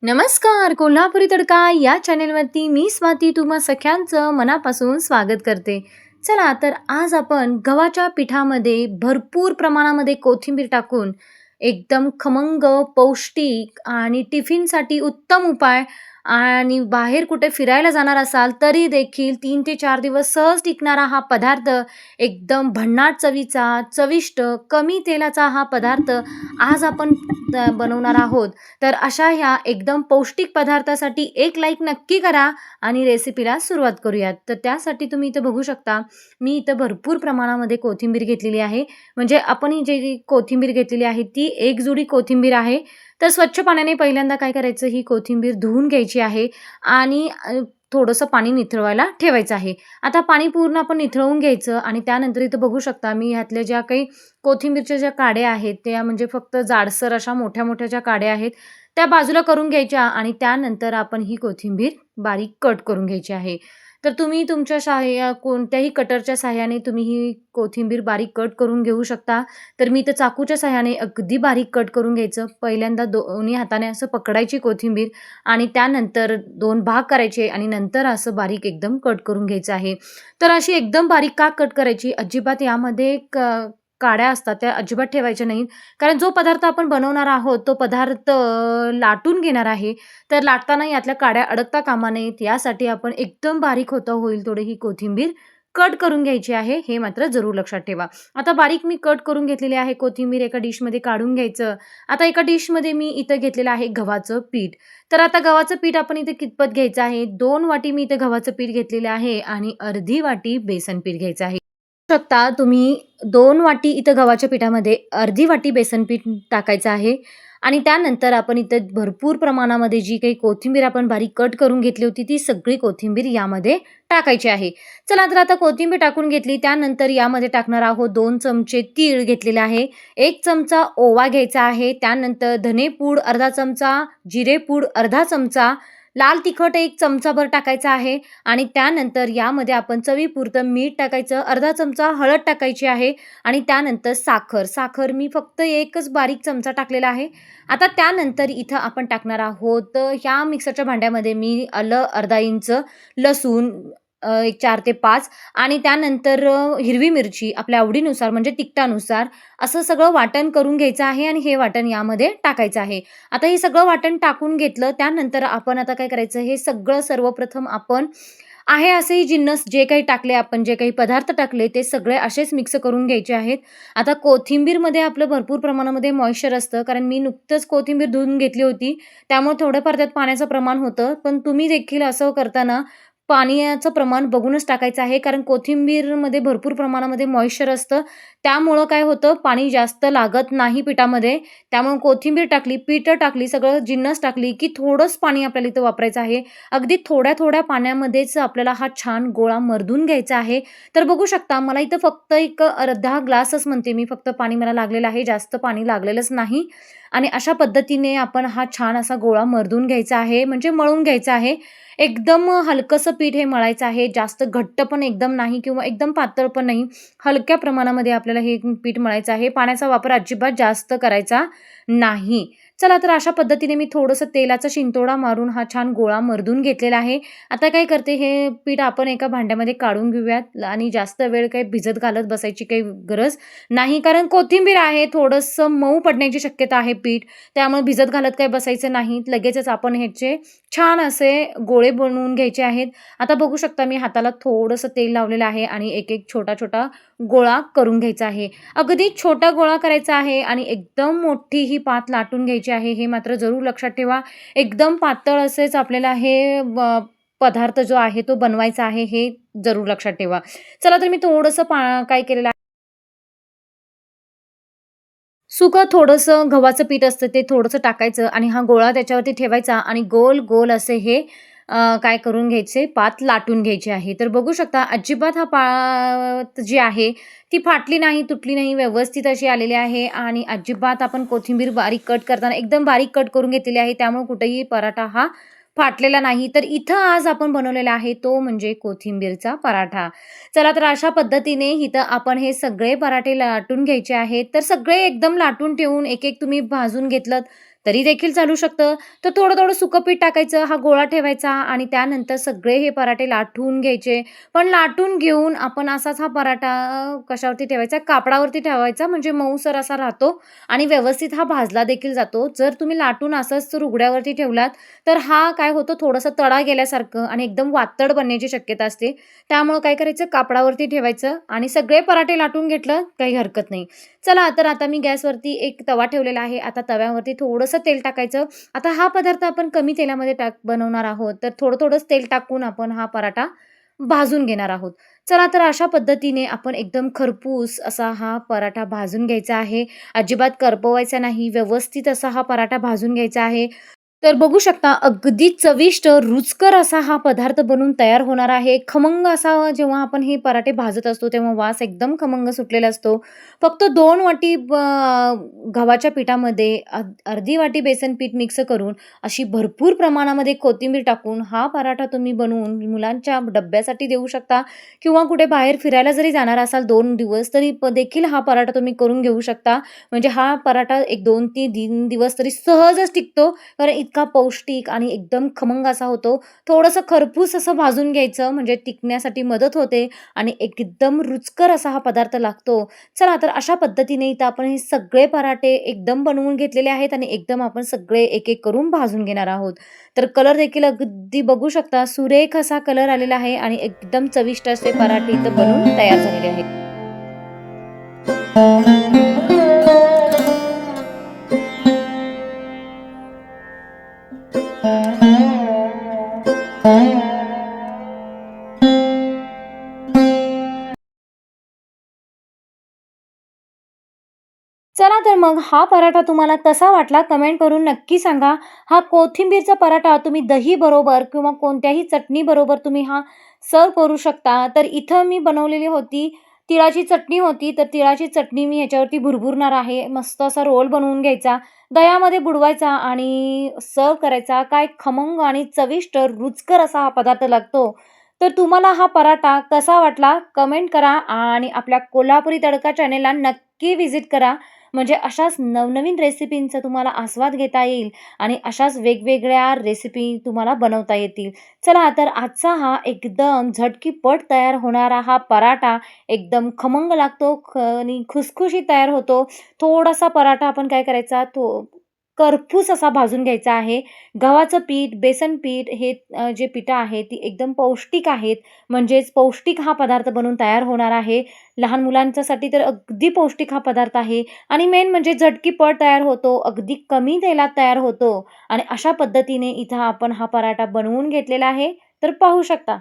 नमस्कार. कोल्हापुरी तडका या चॅनेलवरती मी स्वाती तुम्हा सख्यांचं मनापासून स्वागत करते. चला तर आज आपण गव्हाच्या पिठामध्ये भरपूर प्रमाणामध्ये कोथिंबीर टाकून एकदम खमंग, पौष्टिक आणि टिफिनसाठी उत्तम उपाय आणि बाहेर कुठे फिरायला जाणार असाल तरी देखील 3 ते 4 दिवस सहज टिकणारा हा पदार्थ, एकदम भन्नाट चवीचा, चविष्ट, कमी तेलाचा हा पदार्थ आज आपण बनवणार आहोत. तर अशा ह्या एकदम पौष्टिक पदार्थासाठी एक लाईक नक्की करा आणि रेसिपीला सुरुवात करूयात. तर त्यासाठी तुम्ही इथं बघू शकता, मी इथं भरपूर प्रमाणामध्ये कोथिंबीर घेतलेली आहे. म्हणजे आपण ही जी कोथिंबीर घेतलेली आहे ती एक जुडी कोथिंबीर आहे. तर स्वच्छ पाण्याने पहिल्यांदा काय करायचं, ही कोथिंबीर धुवून घ्यायची आहे आणि थोडंसं पाणी निथळवायला ठेवायचं आहे. आता पाणी पूर्ण आपण निथळवून घ्यायचं आणि त्यानंतर इथं बघू शकता मी ह्यातल्या ज्या काही कोथिंबीरच्या ज्या काड्या आहेत त्या म्हणजे फक्त जाडसर अशा मोठ्या-मोठ्या ज्या काड्या आहेत त्या बाजूला करून घ्यायच्या आणि त्यानंतर आपण ही कोथिंबीर बारीक कट करून घ्यायची आहे. तर तुम्ही तुमच्या कोणत्याही कटरच्या सहाय्याने तुम्ही ही कोथिंबीर बारीक कट करून घेऊ शकता. तर मी इथं चाकूच्या सहाय्याने अगदी बारीक कट करून घ्यायचं. पहिल्यांदा दोन्ही हाताने असं पकडायची कोथिंबीर आणि त्यानंतर 2 भाग करायचे आणि नंतर असं बारीक एकदम कट करून घ्यायचं आहे. तर अशी एकदम बारीक का कट करायची? अजिबात यामध्ये काड्या असतात त्या अजिबात ठेवायच्या नाहीत. कारण जो पदार्थ आपण बनवणार आहोत तो पदार्थ लाटून घेणार आहे. तर लाटताना यातल्या काड्या अडकता कामा नयेत यासाठी आपण एकदम बारीक होईल तेवढी ही कोथिंबीर कट करून घ्यायची आहे, हे मात्र जरूर लक्षात ठेवा. आता बारीक मी कट करून घेतलेली आहे कोथिंबीर एका डिशमध्ये काढून घ्यायचं. आता एका डिशमध्ये मी इथं घेतलेलं आहे गव्हाचं पीठ. तर आता गव्हाचं पीठ आपण इथे कितपत घ्यायचं आहे, 2 वाटी मी इथं गव्हाचं पीठ घेतलेलं आहे आणि अर्धी वाटी बेसन पीठ घ्यायचं आहे. शकता तुम्ही 2 वाटी इथं गव्हाच्या पिठामध्ये अर्धी वाटी बेसन पीठ टाकायचं आहे आणि त्यानंतर आपण इथं भरपूर प्रमाणामध्ये जी काही कोथिंबीर आपण बारीक कट करून घेतली होती ती सगळी कोथिंबीर यामध्ये टाकायची आहे. चला तर आता कोथिंबीर टाकून घेतली त्यानंतर यामध्ये टाकणार आहोत 2 चमचे तीळ घेतलेले आहे. 1 चमचा ओवा घ्यायचा आहे. त्यानंतर धनेपूड अर्धा चमचा, जिरेपूड अर्धा चमचा, लाल तिखट 1 चमचाभर टाकायचा आहे आणि त्यानंतर यामध्ये आपण चवीपुरतं मीठ टाकायचं, अर्धा चमचा हळद टाकायची आहे आणि त्यानंतर साखर मी फक्त 1च बारीक चमचा टाकलेला आहे. आता त्यानंतर इथं आपण टाकणार आहोत ह्या मिक्सरच्या भांड्यामध्ये मी आलं अर्धा इंच, लसूण एक 4 ते 5 आणि त्यानंतर हिरवी मिरची आपल्या आवडीनुसार म्हणजे तिखटानुसार असं सगळं वाटण करून घ्यायचं आहे आणि हे वाटण यामध्ये टाकायचं आहे. आता हे सगळं वाटण टाकून घेतलं त्यानंतर आपण आता काय करायचं, हे सगळं सर्वप्रथम आपण आहे असेही जिन्नस जे काही टाकले आपण जे काही पदार्थ टाकले ते सगळे असेच मिक्स करून घ्यायचे आहेत. आता कोथिंबीरमध्ये आपलं भरपूर प्रमाणामध्ये मॉइश्चर असतं कारण मी नुकतंच कोथिंबीर धुवून घेतली होती. त्यामुळे थोडंफार त्यात पाण्याचं प्रमाण होतं. पण तुम्ही देखील असं करताना पाण्याचं प्रमाण बघूनच टाकायचं आहे कारण कोथिंबीरमध्ये भरपूर प्रमाणामध्ये मॉइश्चर असतं. त्यामुळं काय होतं, पाणी जास्त लागत नाही पिठामध्ये. त्यामुळे कोथिंबीर टाकली, पीठ टाकली, सगळं जिन्नस टाकली, की थोडंच पाणी आपल्याला इथं वापरायचं आहे. अगदी थोड्या-थोड्या पाण्यामध्येच आपल्याला हा छान गोळा मर्दून घ्यायचा आहे. तर बघू शकता मला इथं फक्त एक अर्धा ग्लासच म्हणते मी, फक्त पाणी मला लागलेलं आहे, जास्त पाणी लागलेलंच नाही. आणि अशा पद्धतीने आपण हा छान असा गोळा मर्दून घ्यायचा आहे, म्हणजे मळून घ्यायचा आहे. एकदम हलकंसं पीठ हे मळायचं आहे. जास्त घट्ट पण एकदम नाही किंवा एकदम पातळ पण नाही. हलक्या प्रमाणामध्ये आपल्याला हे पीठ मळायचं आहे. पाण्याचा वापर अजिबात जास्त करायचा नाही. चला तर अशा पद्धतीने मी थोडंसं तेलाचा शिंतोडा मारून हा छान गोळा मर्दून घेतलेला आहे. आता काय करते, हे पीठ आपण एका भांड्यामध्ये काढून घेऊयात आणि जास्त वेळ काही भिजत घालत बसायची काही गरज नाही. कारण कोथिंबीर आहे, थोडंसं मऊ पडण्याची शक्यता आहे पीठ. त्यामुळे भिजत घालत काही बसायचं नाही. लगेचच आपण ह्याचे छान असे गोळे बनवून घ्यायचे आहेत. आता बघू शकता मी हाताला थोडंसं तेल लावलेलं आहे आणि एक-एक छोटा-छोटा गोळा करून घ्यायचा आहे. अगदी छोटा गोळा करायचा आहे आणि एकदम मोठी ही पात लाटून घ्यायची आहे, हे मात्र जरूर लक्षात ठेवा. एकदम पातळ असेच आपल्याला हे पदार्थ जो आहे तो बनवायचा आहे, हे जरूर लक्षात ठेवा. चला तर मी थोडंसं काय केलेलं आहे, सुकं थोडंसं गव्हाचं पीठ असतं ते थोडंसं टाकायचं आणि हा गोळा त्याच्यावरती ठेवायचा आणि गोल-गोल असे हे काय करून घ्यायचे, पात लाटून घ्यायची आहे. तर बघू शकता अजिबात हा पात जी आहे ती फाटली नाही, तुटली नाही, व्यवस्थित अशी आलेली आहे आणि अजिबात आपण कोथिंबीर बारीक कट करताना एकदम बारीक कट करून घेतलेली आहे. त्यामुळे कुठेही पराठा हा फाटलेला नाही. तर इथं आज आपण बनवलेला आहे तो म्हणजे कोथिंबीरचा पराठा. चला तर अशा पद्धतीने इथं आपण हे सगळे पराठे लाटून घ्यायचे आहेत. तर सगळे एकदम लाटून ठेवून एक-एक तुम्ही भाजून घेतलत तरी देखील चालू शकतं. तर थोडं-थोडं सुकं पीठ टाकायचं, हा गोळा ठेवायचा आणि त्यानंतर सगळे हे पराठे लाटून घ्यायचे. पण लाटून घेऊन आपण असाच हा पराठा कशावरती ठेवायचा, कापडावरती ठेवायचा म्हणजे मऊसर असा राहतो आणि व्यवस्थित हा भाजला देखील जातो. जर तुम्ही लाटून असंच रुगड्यावरती ठेवलात, तर हा काय होतं थोडंसं तडा गेल्यासारखं आणि एकदम वातड बनण्याची शक्यता असते. त्यामुळं काय करायचं कापडावरती ठेवायचं आणि सगळे पराठे लाटून घेतलं काही हरकत नाही. चला तर आता मी गॅसवरती एक तवा ठेवलेला आहे. आता तव्यावरती थोडंसं तेल टाकायचं. आता हा पदार्थ आपण कमी तेलामध्ये बनवणार आहोत. तर थोडं-थोडंच तेल टाकून आपण हा पराठा भाजून घेणार आहोत. चला तर अशा पद्धतीने आपण एकदम खरपूस असा हा पराठा भाजून घ्यायचा आहे. अजिबात करपवायचा नाही. व्यवस्थित असा हा पराठा भाजून घ्यायचा आहे. तर बघू शकता अगदी चविष्ट, रुचकर असा हा पदार्थ बनून तयार होणार आहे. खमंग असा जेव्हा आपण हे पराठे भाजत असतो, तेव्हा वास एकदम खमंग सुटलेला असतो. फक्त 2 वाटी गव्हाच्या पिठामध्ये अर्धी वाटी बेसन पीठ मिक्स करून, अशी भरपूर प्रमाणामध्ये कोथिंबीर टाकून हा पराठा तुम्ही बनवून मुलांच्या डब्यासाठी देऊ शकता किंवा कुठे बाहेर फिरायला जरी जाणार असाल 2 दिवस, तरी देखील हा पराठा तुम्ही करून घेऊ शकता. म्हणजे हा पराठा एक 2-3 दिवस तरी सहजच टिकतो. कारण इतका पौष्टिक आणि एकदम खमंग असा होतो. थोडंसं खरपूस असं भाजून घ्यायचं म्हणजे टिकण्यासाठी मदत होते आणि एकदम रुचकर असा हा पदार्थ लागतो. चला तर अशा पद्धतीने इथं आपण हे सगळे पराठे एकदम बनवून घेतलेले आहेत आणि एकदम आपण सगळे एक-एक करून भाजून घेणार आहोत. तर कलर देखील अगदी बघू शकता सुरेख असा कलर आलेला आहे आणि एकदम चविष्ट असे पराठे इथं बनून तयार झालेले आहेत. चला तर मग हा पराठा तुम्हाला कसा वाटला कमेंट करून नक्की सांगा. हा कोथिंबीरचा पराठा तुम्ही दही बरोबर किंवा कोणत्याही चटणी बरोबर तुम्ही हा सर्व्ह करू शकता. तर इथं मी बनवलेली होती तिळाची चटणी होती. तर तिळाची चटणी मी ह्याच्यावरती भुरभुरणार आहे. मस्त असा रोल बनवून घ्यायचा, दह्यामध्ये बुडवायचा आणि सर्व्ह करायचा. काय खमंग आणि चविष्ट रुचकर असा हा पदार्थ लागतो. तर तुम्हाला हा पराठा कसा वाटला कमेंट करा आणि आपल्या कोल्हापुरी तडका चॅनेलला नक्की व्हिजिट करा. म्हणजे अशाच नवनवीन रेसिपींचा तुम्हाला आस्वाद घेता येईल आणि अशाच वेगवेगळ्या रेसिपी तुम्हाला बनवता येतील. चला तर आजचा हा एकदम झटकीपट तयार होणारा हा पराठा एकदम खमंग लागतो आणि खुसखुशीत तयार होतो. थोडासा पराठा आपण काय करायचा तो करपूस असा भाजून घ्यायचा आहे. गव्हाचं पीठ, बेसन पीठ हे जे पिठं आहेत ती एकदम पौष्टिक आहेत. म्हणजेच पौष्टिक हा पदार्थ बनून तयार होणार आहे. लहान मुलांच्यासाठी तर अगदी पौष्टिक हा पदार्थ आहे आणि मेन म्हणजे झटकीपट तयार होतो, अगदी कमी तेलात तयार होतो आणि अशा पद्धतीने इथं आपण हा पराठा बनवून घेतलेला आहे. तर पाहू शकता.